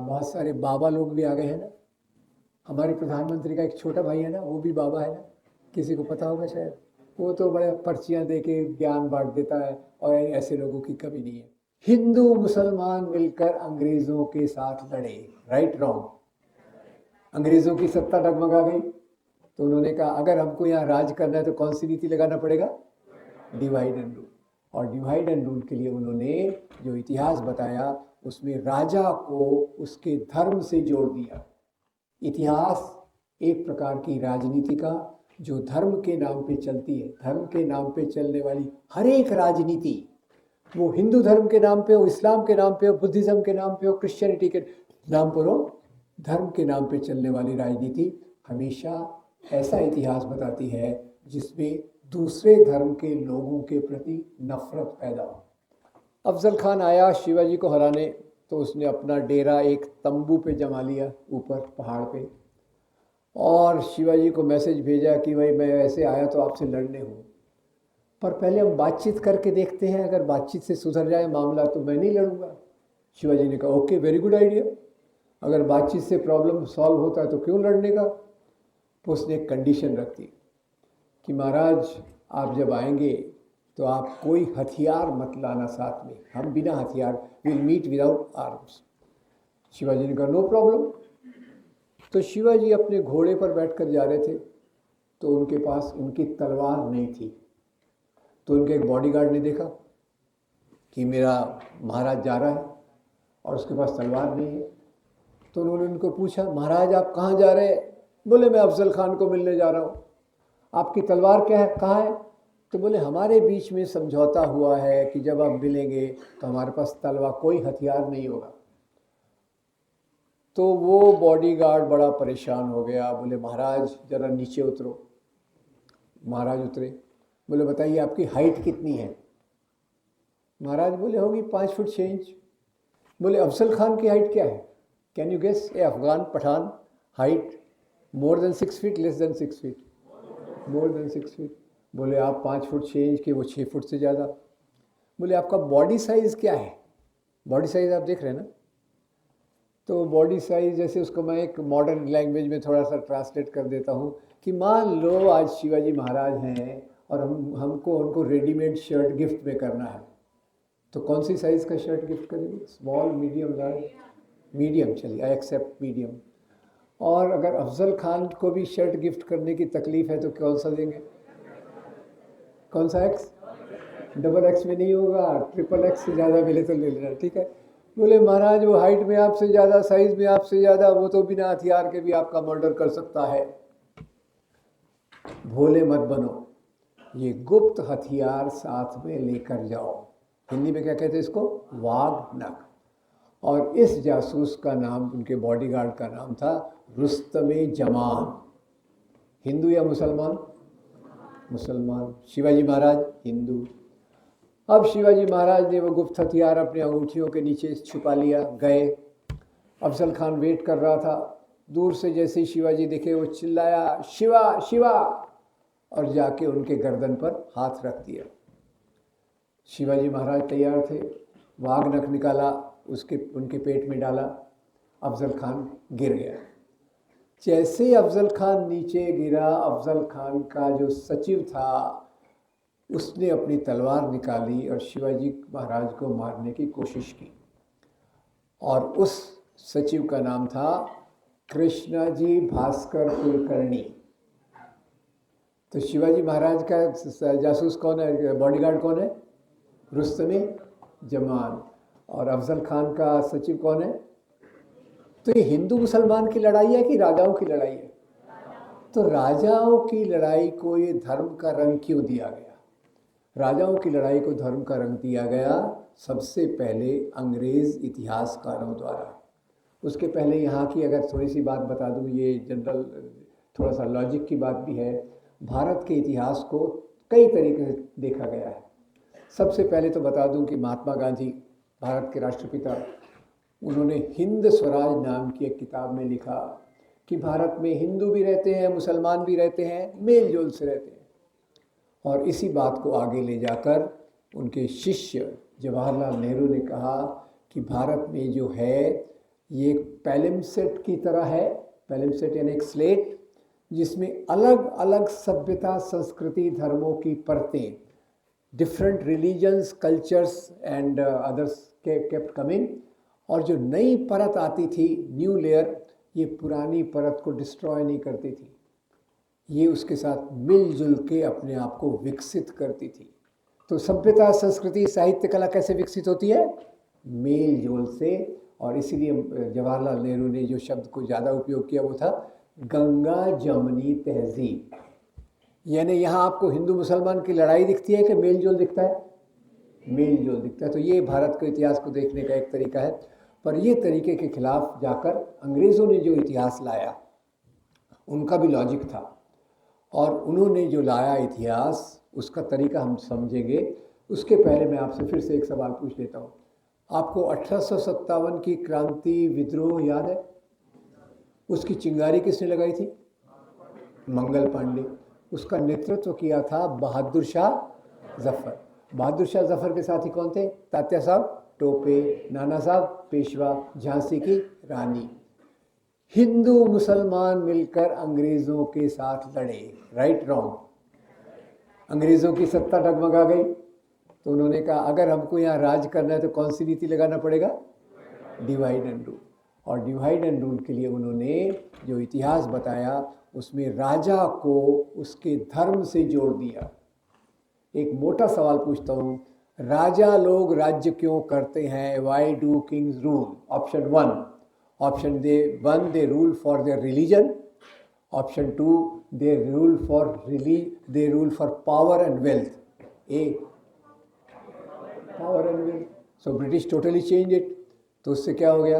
बहुत सारे बाबा लोग भी आ गए हैं ना। हमारे प्रधानमंत्री का एक छोटा भाई है ना, वो भी बाबा है ना, किसी को पता होगा शायद। वो तो बड़े पर्चियाँ दे के ज्ञान बांट देता है, और ऐसे लोगों की कमी नहीं है। हिंदू मुसलमान मिलकर अंग्रेजों के साथ लड़े, राइट रॉन्ग। अंग्रेजों की सत्ता डगमगा गई, तो उन्होंने कहा अगर हमको यहाँ राज करना है तो कौन सी नीति लगाना पड़ेगा, डिवाइड एंड रूल। और डिवाइड एंड रूल के लिए उन्होंने जो इतिहास बताया उसमें राजा को उसके धर्म से जोड़ दिया। इतिहास एक प्रकार की राजनीति का जो धर्म के नाम पे चलती है। धर्म के नाम पे चलने वाली हर एक राजनीति, वो हिंदू धर्म के नाम पे हो, इस्लाम के नाम पे हो, बुद्धिज्म के नाम पे हो, क्रिश्चियनिटी के नाम पर हो, धर्म के नाम पे चलने वाली राजनीति हमेशा ऐसा इतिहास बताती है जिसमें दूसरे धर्म के लोगों के प्रति नफरत पैदा हो। अफजल खान आया शिवाजी को हराने, तो उसने अपना डेरा एक तंबू पे जमा लिया ऊपर पहाड़ पे, और शिवाजी को मैसेज भेजा कि भाई मैं ऐसे आया तो आपसे लड़ने हूँ, पर पहले हम बातचीत करके देखते हैं, अगर बातचीत से सुधर जाए मामला तो मैं नहीं लड़ूंगा। शिवाजी ने कहा ओके, वेरी गुड आइडिया, अगर बातचीत से प्रॉब्लम सॉल्व होता है तो क्यों लड़ने का। तो उसने एक कंडीशन रख दी कि महाराज आप जब आएंगे तो आप कोई हथियार मत लाना साथ में, हम बिना हथियार, will meet without arms. Shivaji ने कहा नो प्रॉब्लम। तो शिवाजी अपने घोड़े पर बैठकर जा रहे थे, तो उनके पास उनकी तलवार नहीं थी। तो उनके एक बॉडीगार्ड ने देखा कि मेरा महाराज जा रहा है और उसके पास तलवार नहीं है, तो उन्होंने उनको पूछा महाराज आप कहाँ जा रहे हैं। बोले मैं अफजल खान को मिलने जा रहा हूँ। आपकी तलवार क्या है, कहाँ है। तो बोले हमारे बीच में समझौता हुआ है कि जब आप मिलेंगे तो हमारे पास तलवार, कोई हथियार नहीं होगा। तो वो बॉडीगार्ड बड़ा परेशान हो गया, बोले महाराज जरा नीचे उतरो। महाराज उतरे, बोले बताइए आपकी हाइट कितनी है। महाराज बोले होगी 5 फुट 6 इंच। बोले अफजल खान की हाइट क्या है, can you guess, a Afghan Pathan height, more than 6 feet, less than 6 feet, more than 6 feet. बोले आप 5 फुट 6 इंच के, वो 6 फुट से ज़्यादा। बोले आपका बॉडी साइज़ क्या है। बॉडी साइज़ आप देख रहे हैं ना। तो बॉडी साइज़ जैसे उसको मैं एक मॉडर्न लैंग्वेज में थोड़ा सा ट्रांसलेट कर देता हूँ कि मान लो आज शिवाजी महाराज हैं और हमको उनको रेडीमेड शर्ट गिफ्ट में करना है, तो कौन सी साइज़ का शर्ट गिफ्ट करेंगे, स्मॉल, मीडियम, लार्ज। मीडियम चलिए, आई एक्सेप्ट मीडियम। और अगर अफजल खान को भी शर्ट गिफ्ट करने की तकलीफ़ है तो कौन सा देंगे, कौन सा एक्स, डबल एक्स में नहीं होगा, ट्रिपल एक्स से ज़्यादा मिले तो ले लेना, ठीक है। बोले महाराज वो हाइट में आपसे ज़्यादा, साइज़ में आपसे ज़्यादा, वो तो बिना हथियार के भी आपका मर्डर कर सकता है। भोले मत बनो, ये गुप्त हथियार साथ में लेकर जाओ। हिंदी में क्या कहते हैं इसको, वाघ नख। और इस जासूस का नाम, उनके बॉडीगार्ड का नाम था रुस्तमे जमान। हिंदू या मुसलमान, मुसलमान। शिवाजी महाराज हिंदू। अब शिवाजी महाराज ने वो गुप्त हथियार अपने अंगूठियों के नीचे छुपा लिया, गए। अफजल खान वेट कर रहा था। दूर से जैसे ही शिवाजी दिखे वो चिल्लाया शिवा शिवा, और जाके उनके गर्दन पर हाथ रख दिया। शिवाजी महाराज तैयार थे, वाघ नख निकाला, उनके पेट में डाला, अफजल खान गिर गया। जैसे ही अफजल खान नीचे गिरा, अफजल खान का जो सचिव था उसने अपनी तलवार निकाली और शिवाजी महाराज को मारने की कोशिश की, और उस सचिव का नाम था कृष्णाजी भास्कर कुलकर्णी। तो शिवाजी महाराज का जासूस कौन है, बॉडीगार्ड कौन है, रुस्तमे जमान। और अफजल खान का सचिव कौन है। तो ये हिंदू मुसलमान की लड़ाई है कि राजाओं की लड़ाई है। तो राजाओं की लड़ाई को ये धर्म का रंग क्यों दिया गया। राजाओं की लड़ाई को धर्म का रंग दिया गया सबसे पहले अंग्रेज़ इतिहासकारों द्वारा। उसके पहले यहाँ की अगर थोड़ी सी बात बता दूँ, ये जनरल थोड़ा सा लॉजिक की बात भी है। भारत के इतिहास को कई तरीके से देखा गया है। सबसे पहले तो बता दूं कि महात्मा गांधी, भारत के राष्ट्रपिता, उन्होंने हिंद स्वराज नाम की एक किताब में लिखा कि भारत में हिंदू भी रहते हैं, मुसलमान भी रहते हैं, मेल जोल से रहते हैं। और इसी बात को आगे ले जाकर उनके शिष्य जवाहरलाल नेहरू ने कहा कि भारत में जो है ये एक पैलिम्सेट की तरह है, पैलिम्सेट यानी एक स्लेट जिसमें अलग अलग सभ्यता, संस्कृति, धर्मों की परतें, different religions, cultures and others kept coming, और जो नई परत आती थी, न्यू लेयर, ये पुरानी परत को डिस्ट्रॉय नहीं करती थी, ये उसके साथ मिलजुल के अपने आप को विकसित करती थी। तो सभ्यता, संस्कृति, साहित्य, कला कैसे विकसित होती है? मेल जोल से। और इसीलिए जवाहरलाल नेहरू ने जो शब्द को ज़्यादा उपयोग किया वो था गंगा जमनी तहजीब। यानी यहाँ आपको हिंदू मुसलमान की लड़ाई दिखती है कि मेल जोल दिखता है? मेल जोल दिखता है। तो ये भारत के इतिहास को देखने का एक तरीका है। पर ये तरीके के खिलाफ जाकर अंग्रेज़ों ने जो इतिहास लाया उनका भी लॉजिक था, और उन्होंने जो लाया इतिहास उसका तरीका हम समझेंगे। उसके पहले मैं आपसे फिर से एक सवाल पूछ लेता हूँ। आपको 1857 की क्रांति विद्रोह याद है? उसकी चिंगारी किसने लगाई थी? मंगल पांडे। उसका नेतृत्व किया था बहादुर शाह जफर। बहादुर शाह जफर के साथी कौन थे? तात्या साहब टोपे, नाना साहब पेशवा, झांसी की रानी। हिंदू मुसलमान मिलकर अंग्रेज़ों के साथ लड़े। Right wrong? अंग्रेज़ों की सत्ता डगमगा गई तो उन्होंने कहा अगर हमको यहाँ राज करना है तो कौन सी नीति लगाना पड़ेगा? Divide and rule. और डिवाइड एंड रूल के लिए उन्होंने जो इतिहास बताया उसमें राजा को उसके धर्म से जोड़ दिया। एक मोटा सवाल पूछता हूँ, राजा लोग राज्य क्यों करते हैं? Why do Kings rule? Option 1, option 1 they rule for their religion, option 2 they rule for power and wealth. A, power and wealth. So British totally change it. तो उससे क्या हो गया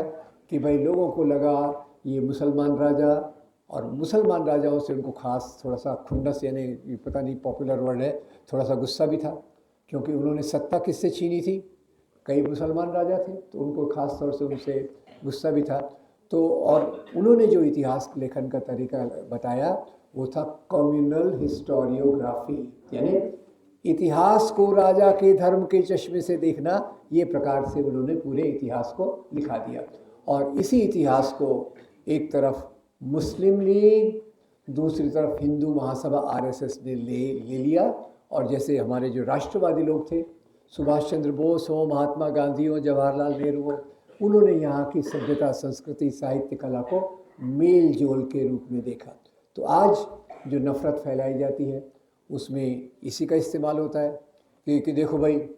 कि भाई लोगों को लगा ये मुसलमान राजा, और मुसलमान राजाओं से उनको खास थोड़ा सा खुन्नस, यानी पता नहीं पॉपुलर वर्ड है, थोड़ा सा गुस्सा भी था, क्योंकि उन्होंने सत्ता किससे छीनी थी? कई मुसलमान राजा थे, तो उनको खास तौर से उनसे गुस्सा भी था। तो और उन्होंने जो इतिहास लेखन का तरीका बताया वो था कम्युनल हिस्टोरियोग्राफी, यानी इतिहास को राजा के धर्म के चश्मे से देखना। ये प्रकार से उन्होंने पूरे इतिहास को लिखा दिया। और इसी इतिहास को एक तरफ मुस्लिम लीग, दूसरी तरफ हिंदू महासभा आरएसएस ने ले लिया। और जैसे हमारे जो राष्ट्रवादी लोग थे, सुभाष चंद्र बोस हो, महात्मा गांधी हो, जवाहरलाल नेहरू हो, उन्होंने यहाँ की सभ्यता, संस्कृति, साहित्य, कला को मेल जोल के रूप में देखा। तो आज जो नफ़रत फैलाई जाती है उसमें इसी का इस्तेमाल होता है कि देखो भाई,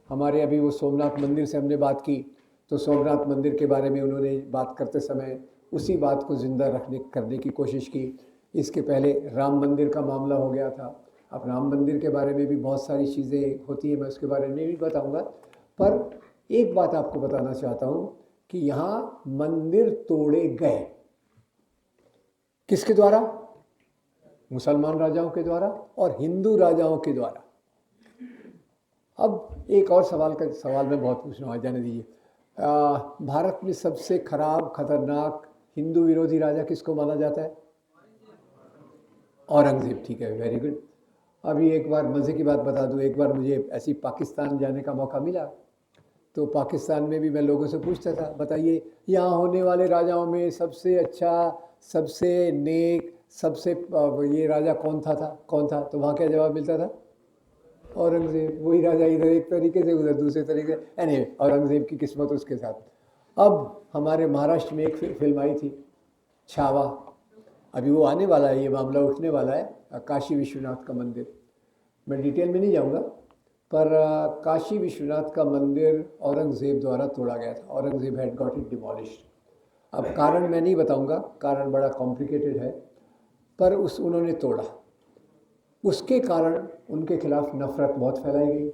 हमारे अभी वो सोमनाथ मंदिर से हमने बात की, तो सोमनाथ मंदिर के बारे में उन्होंने बात करते समय उसी बात को ज़िंदा करने की कोशिश की। इसके पहले राम मंदिर का मामला हो गया था। अब राम मंदिर के बारे में भी बहुत सारी चीज़ें होती हैं, मैं उसके बारे में भी बताऊंगा। पर एक बात आपको बताना चाहता हूँ कि यहाँ मंदिर तोड़े गए किसके द्वारा? मुसलमान राजाओं के द्वारा और हिंदू राजाओं के द्वारा। अब एक और सवाल मैं बहुत पूछ रहा हूँ, जाने दीजिए। भारत में सबसे खराब, खतरनाक हिंदू विरोधी राजा किसको माना जाता है? औरंगज़ेब। ठीक है, वेरी गुड। अभी एक बार मज़े की बात बता दूँ, एक बार मुझे ऐसी पाकिस्तान जाने का मौका मिला, तो पाकिस्तान में भी मैं लोगों से पूछता था, बताइए यहाँ होने वाले राजाओं में सबसे अच्छा, सबसे नेक, सबसे ये राजा कौन था? तो वहाँ क्या जवाब मिलता था? औरंगज़ेब। वही राजा इधर एक तरीके से, उधर दूसरे तरीके से। एनीवे, औरंगज़ेब की किस्मत उसके साथ। अब हमारे महाराष्ट्र में एक फिल्म आई थी, छावा। अभी वो आने वाला है, ये मामला उठने वाला है, काशी विश्वनाथ का मंदिर। मैं डिटेल में नहीं जाऊँगा, पर काशी विश्वनाथ का मंदिर औरंगज़ेब द्वारा तोड़ा गया था। Aurangzeb had got it demolished. अब कारण मैं नहीं बताऊँगा, कारण बड़ा कॉम्प्लिकेटेड है, पर उन्होंने तोड़ा। उसके कारण उनके खिलाफ नफ़रत बहुत फैलाई गई।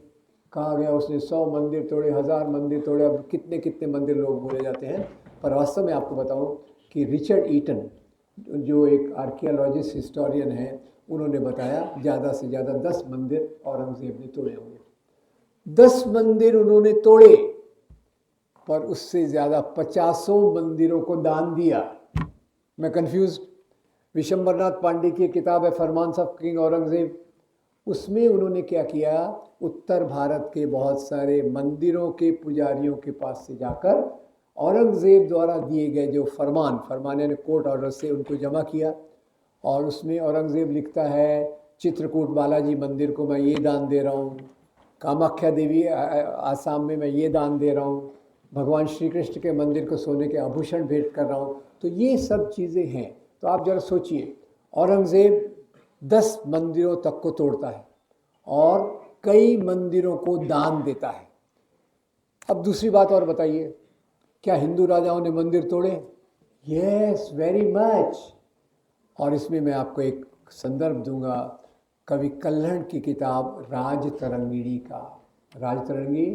कहा गया उसने 100 मंदिर तोड़े, 1000 मंदिर तोड़े। अब कितने कितने मंदिर लोग बोले जाते हैं, पर वास्तव में आपको बताऊं कि रिचर्ड ईटन, जो एक आर्कियोलॉजिस्ट, हिस्टोरियन है, उन्होंने बताया ज़्यादा से ज़्यादा 10 मंदिर औरंगज़ेब ने तोड़े होंगे। 10 मंदिर उन्होंने तोड़े, पर उससे ज़्यादा 50 मंदिरों को दान दिया। मैं कन्फ्यूज। विशंबरनाथ पांडे की किताब है फरमान्स ऑफ किंग औरंगज़ेब, उसमें उन्होंने क्या किया, उत्तर भारत के बहुत सारे मंदिरों के पुजारियों के पास से जाकर औरंगज़ेब द्वारा दिए गए जो फरमान यानी कोर्ट ऑर्डर से उनको जमा किया, और उसमें औरंगज़ेब लिखता है चित्रकूट बालाजी मंदिर को मैं ये दान दे रहा हूँ, कामाख्या देवी आसाम में मैं ये दान दे रहा हूँ, भगवान श्री कृष्ण के मंदिर को सोने के आभूषण भेंट कर रहा हूँ। तो ये सब चीज़ें हैं। तो आप जरा सोचिए, औरंगज़ेब 10 मंदिरों तक को तोड़ता है और कई मंदिरों को दान देता है। अब दूसरी बात और बताइए, क्या हिंदू राजाओं ने मंदिर तोड़े? Yes, very much. और इसमें मैं आपको एक संदर्भ दूंगा, कवि कल्हण की किताब राजतरंगिणी का। राजतरंगी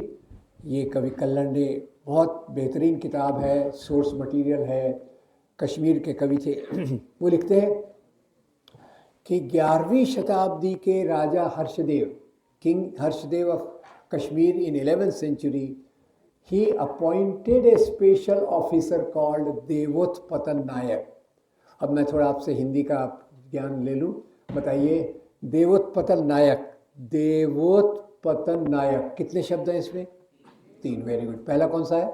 ये कवि कल्हण ने, बहुत बेहतरीन किताब है, सोर्स मटेरियल है, कश्मीर के कवि थे। वो लिखते हैं कि 11वीं शताब्दी के राजा Harshadev, king Harshadev of Kashmir in 11th century, he appointed a special officer called देवोत्पतन नायक। अब मैं थोड़ा आपसे हिंदी का ज्ञान ले लूँ, बताइए देवोत्पतन नायक। देवोत्पतन नायक, कितने शब्द हैं इसमें? 3। Very good. पहला कौन सा है?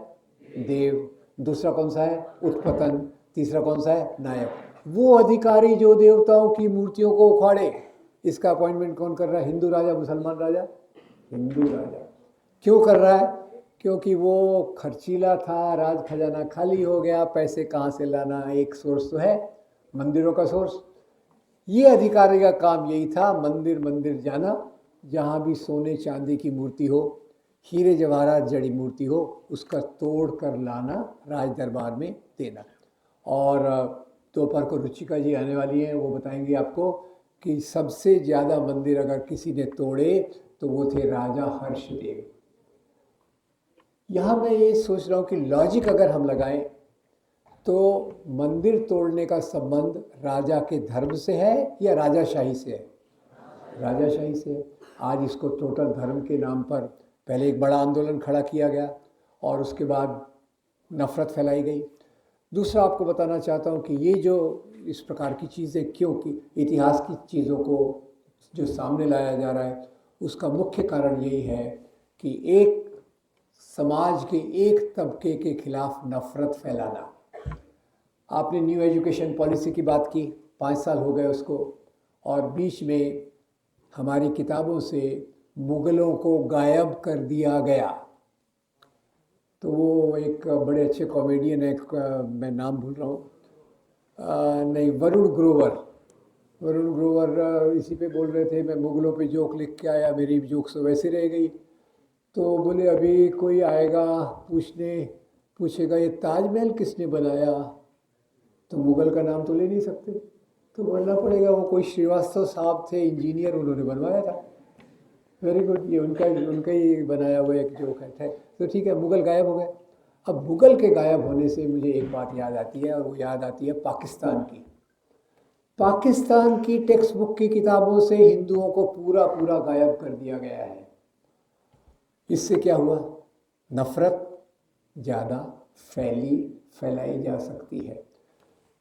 देव। दूसरा कौन सा है? उत्पतन। तीसरा कौन सा है? नायक। वो अधिकारी जो देवताओं की मूर्तियों को उखाड़े, इसका अपॉइंटमेंट कौन कर रहा है? हिंदू राजा, मुसलमान राजा? हिंदू राजा। क्यों कर रहा है? क्योंकि वो खर्चीला था, राज खजाना खाली हो गया, पैसे कहाँ से लाना? एक सोर्स तो है, मंदिरों का सोर्स। ये अधिकारी का काम यही था, मंदिर मंदिर जाना, जहाँ भी सोने चांदी की मूर्ति हो, हीरे जवाहरात जड़ी मूर्ति हो, उसका तोड़ कर लाना, राज दरबार में देना। और दोपहर को रुचिका जी आने वाली हैं, वो बताएंगी आपको कि सबसे ज़्यादा मंदिर अगर किसी ने तोड़े तो वो थे राजा हर्षदेव। यहाँ मैं ये सोच रहा हूँ कि लॉजिक अगर हम लगाएं तो मंदिर तोड़ने का संबंध राजा के धर्म से है या राजाशाही से है? राजाशाही से है। आज इसको टोटल धर्म के नाम पर पहले एक बड़ा आंदोलन खड़ा किया गया और उसके बाद नफ़रत फैलाई गई। दूसरा आपको बताना चाहता हूँ कि ये जो इस प्रकार की चीज़ें, क्योंकि इतिहास की चीज़ों को जो सामने लाया जा रहा है, उसका मुख्य कारण यही है कि एक समाज के एक तबके के खिलाफ नफ़रत फैलाना। आपने न्यू एजुकेशन पॉलिसी की बात की, 5 साल हो गए उसको, और बीच में हमारी किताबों से मुग़लों को गायब कर दिया गया। तो वो एक बड़े अच्छे कॉमेडियन है, मैं नाम भूल रहा हूँ, नहीं, वरुण ग्रोवर इसी पे बोल रहे थे, मैं मुग़लों पे जोक लिख के आया, मेरी जोक तो वैसे रह गई। तो बोले अभी कोई आएगा पूछेगा ये ताजमहल किसने बनाया, तो मुग़ल का नाम तो ले नहीं सकते, तो बोलना पड़ेगा वो कोई श्रीवास्तव साहब थे, इंजीनियर, उन्होंने बनवाया था। वेरी गुड, ये उनका ही बनाया हुआ एक जोक है। तो ठीक है, मुग़ल गायब हो गए। अब मुग़ल के गायब होने से मुझे एक बात याद आती है, और वो याद आती है पाकिस्तान की। पाकिस्तान की टेक्स्ट बुक की किताबों से हिंदुओं को पूरा गायब कर दिया गया है। इससे क्या हुआ? नफ़रत ज़्यादा फैलाई जा सकती है।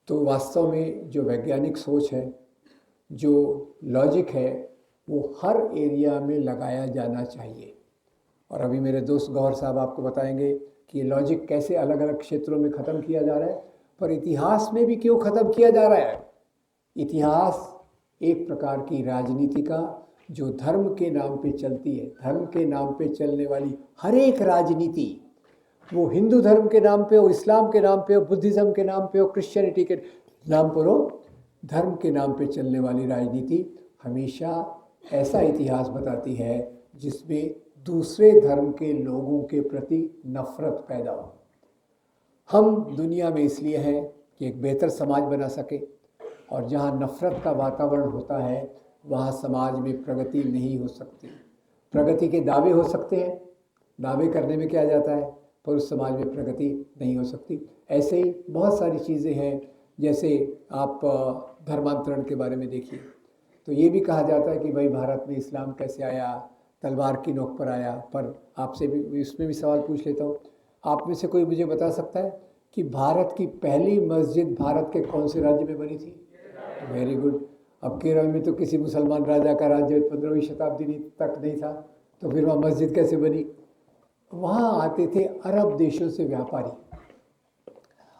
तो वास्तव में जो वैज्ञानिक सोच है, जो लॉजिक है, वो हर एरिया में लगाया जाना चाहिए। और अभी मेरे दोस्त गौहर साहब आपको बताएंगे कि ये लॉजिक कैसे अलग अलग क्षेत्रों में ख़त्म किया जा रहा है, पर इतिहास में भी क्यों ख़त्म किया जा रहा है। इतिहास एक प्रकार की राजनीति का, जो धर्म के नाम पे चलती है, धर्म के नाम पे चलने वाली हर एक राजनीति, वो हिंदू धर्म के नाम पे हो, इस्लाम के नाम पे हो, बुद्धिज़्म के नाम पे हो, क्रिश्चियनिटी के नाम पर हो, धर्म के नाम पे चलने वाली राजनीति हमेशा ऐसा इतिहास बताती है जिसमें दूसरे धर्म के लोगों के प्रति नफ़रत पैदा हो। हम दुनिया में इसलिए हैं कि एक बेहतर समाज बना सके, और जहाँ नफ़रत का वातावरण होता है वहाँ समाज में प्रगति नहीं हो सकती। प्रगति के दावे हो सकते हैं, दावे करने में क्या जाता है, पर उस समाज में प्रगति नहीं हो सकती। ऐसे ही बहुत सारी चीज़ें हैं, जैसे आप धर्मांतरण के बारे में देखिए, तो ये भी कहा जाता है कि भाई भारत में इस्लाम कैसे आया, तलवार की नोक पर आया। पर आपसे भी इसमें भी सवाल पूछ लेता हूँ, आप में से कोई मुझे बता सकता है कि भारत की पहली मस्जिद भारत के कौन से राज्य में बनी थी? Very good. अब केरल में तो किसी मुसलमान राजा का राज्य 15वीं शताब्दी तक नहीं था, तो फिर वहाँ मस्जिद कैसे बनी? वहाँ आते थे अरब देशों से व्यापारी,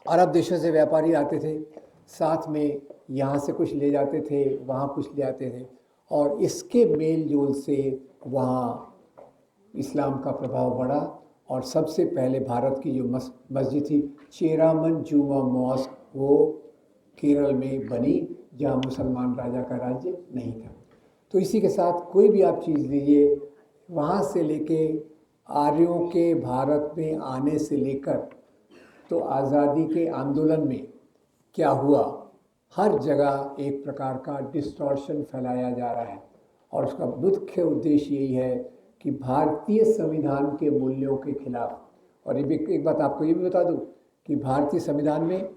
अरब देशों से व्यापारी आते थे, साथ में यहाँ से कुछ ले जाते थे, वहाँ कुछ ले आते थे, और इसके मेल जोल से वहाँ इस्लाम का प्रभाव बढ़ा। और सबसे पहले भारत की जो मस्जिद थी चेरामन जुमा मॉस्क, वो केरल में बनी, जहाँ मुसलमान राजा का राज्य नहीं था। तो इसी के साथ कोई भी आप चीज़ लीजिए, वहाँ से लेके आर्यों के भारत में आने से लेकर तो आज़ादी के आंदोलन में क्या हुआ, हर जगह एक प्रकार का डिस्टॉर्शन फैलाया जा रहा है। और उसका मुख्य उद्देश्य यही है कि भारतीय संविधान के मूल्यों के खिलाफ। और ये भी एक बात आपको ये भी बता दूं कि भारतीय संविधान में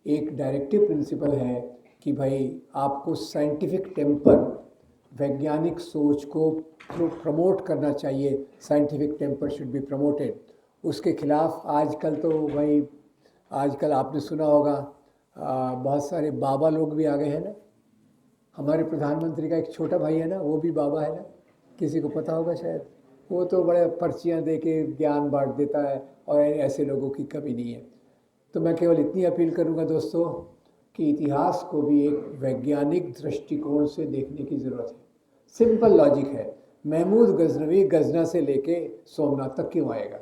एक डायरेक्टिव प्रिंसिपल है कि भाई आपको साइंटिफिक टेम्पर, वैज्ञानिक सोच को प्रमोट करना चाहिए, scientific temper should be promoted. उसके खिलाफ आजकल तो भाई, आजकल आपने सुना होगा बहुत सारे बाबा लोग भी आ गए हैं ना। हमारे प्रधानमंत्री का एक छोटा भाई है ना, वो भी बाबा है ना, किसी को पता होगा शायद। वो तो बड़े पर्चियाँ दे के ज्ञान बांट देता है, और ऐसे लोगों की कमी नहीं है। तो मैं केवल इतनी अपील करूँगा दोस्तों कि इतिहास को भी एक वैज्ञानिक दृष्टिकोण से देखने की ज़रूरत है। सिंपल लॉजिक है, महमूद गजनवी गजना से लेके सोमनाथ तक क्यों आएगा?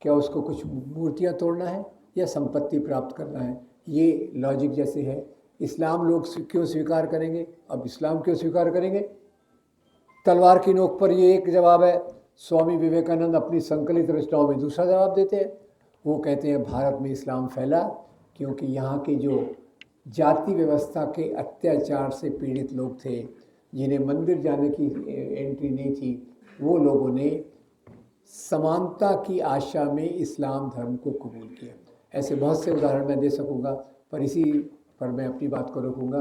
क्या उसको कुछ मूर्तियाँ तोड़ना है या संपत्ति प्राप्त करना है? ये लॉजिक जैसे है। इस्लाम लोग क्यों स्वीकार करेंगे? अब इस्लाम क्यों स्वीकार करेंगे? तलवार की नोक पर ये एक जवाब है, स्वामी विवेकानंद अपनी संकलित रचनाओं में दूसरा जवाब देते हैं। वो कहते हैं भारत में इस्लाम फैला क्योंकि यहाँ के जो जाति व्यवस्था के अत्याचार से पीड़ित लोग थे, जिन्हें मंदिर जाने की एंट्री नहीं थी, वो लोगों ने समानता की आशा में इस्लाम धर्म को कबूल किया। ऐसे बहुत से उदाहरण मैं दे सकूँगा, पर इसी पर मैं अपनी बात को रोकूँगा।